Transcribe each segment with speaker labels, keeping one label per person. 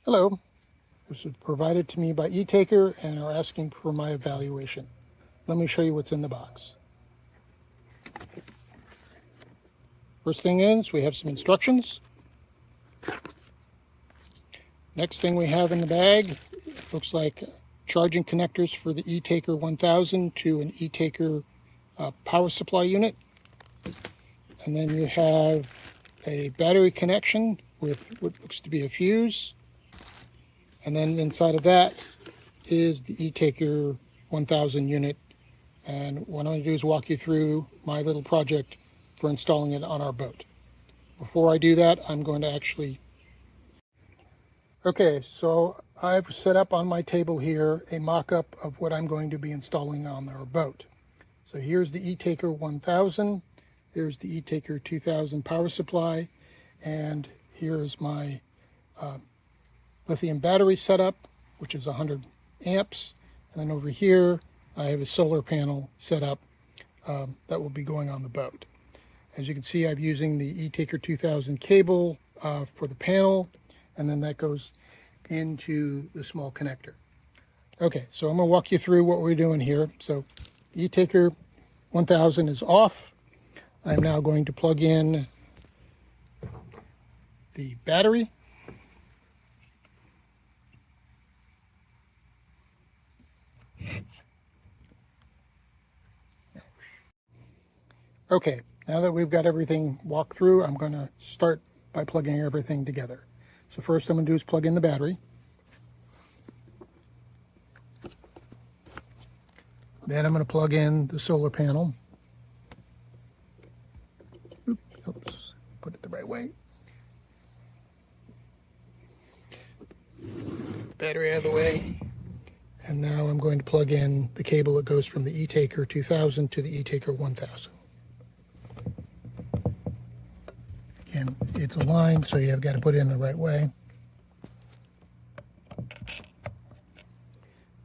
Speaker 1: Hello, this was provided to me by ETaker and are asking for my evaluation. Let me show you what's in the box. First thing is we have some instructions. Next thing we have in the bag looks like charging connectors for the ETaker 1000 to an ETaker power supply unit. And then you have a battery connection with what looks to be a fuse. And then inside of that is the ETaker 1000 unit. And what I'm going to do is walk you through my little project for installing it on our boat. Before I do that, I'm going to actually... Okay, so I've set up on my table here a mock-up of what I'm going to be installing on our boat. So here's the ETaker 1000, here's the ETaker 2000 power supply, and here's my lithium battery setup, which is 100 amps. And then over here, I have a solar panel set up that will be going on the boat. As you can see, I'm using the ETaker 2000 cable for the panel, and then that goes into the small connector. Okay, so I'm going to walk you through what we're doing here. So ETaker 1000 is off. I'm now going to plug in the battery. Okay, now that we've got everything walked through, I'm going to start by plugging everything together. So first I'm going to do is plug in the battery. Then I'm going to plug in the solar panel. Oops, put it the right way. Get the battery out of the way. And now I'm going to plug in the cable that goes from the ETaker 2000 to the ETaker 1000. Again, it's aligned, so you've got to put it in the right way.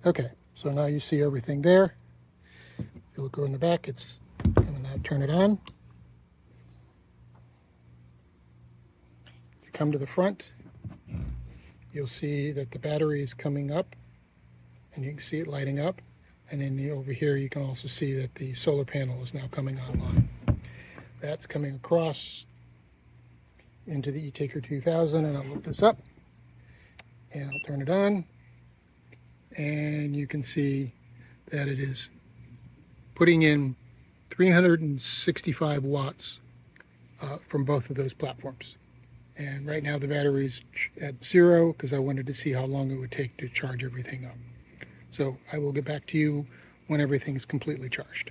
Speaker 1: Okay, so now you see everything there. You'll go in the back, it's going to now turn it on. If you come to the front, you'll see that the battery is coming up, and you can see it lighting up. And then over here, you can also see that the solar panel is now coming online. That's coming across into the ETaker 2000, and I'll look this up and I'll turn it on, and you can see that it is putting in 365 watts from both of those platforms. And right now the battery's at 0 because I wanted to see how long it would take to charge everything up. So I will get back to you when everything's completely charged.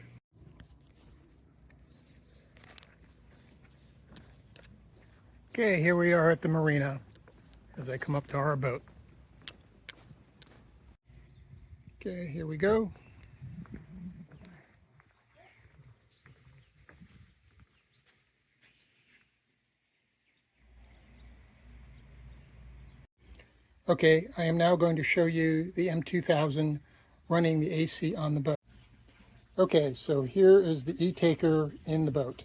Speaker 1: Okay, here we are at the marina as I come up to our boat. Okay, here we go. Okay, I am now going to show you the M2000 running the AC on the boat. Okay, so here is the ETaker in the boat.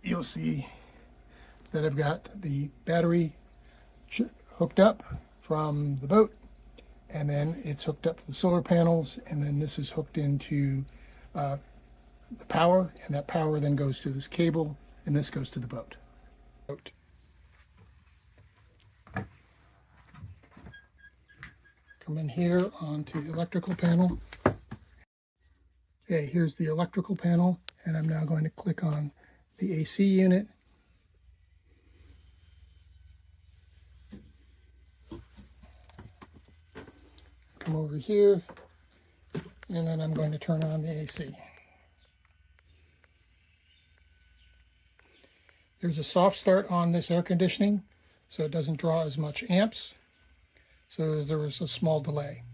Speaker 1: You'll see that I've got the battery hooked up from the boat, and then it's hooked up to the solar panels, and then this is hooked into the power, and that power then goes to this cable, and this goes to the boat. Come in here onto the electrical panel. Okay, here's the electrical panel, and I'm now going to click on the AC unit. Come over here, and then I'm going to turn on the AC. There's a soft start on this air conditioning, so it doesn't draw as much amps. So there was a small delay.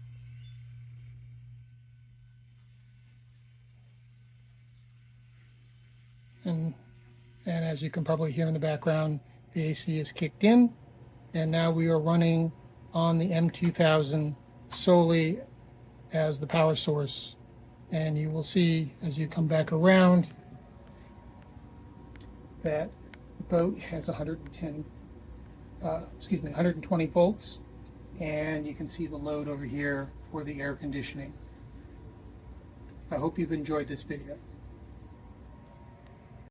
Speaker 1: And as you can probably hear in the background, the AC is kicked in, and now we are running on the M2000 solely as the power source And you will see as you come back around that the boat has 120 volts, and you can see the load over here for the air conditioning. I hope you've enjoyed this video.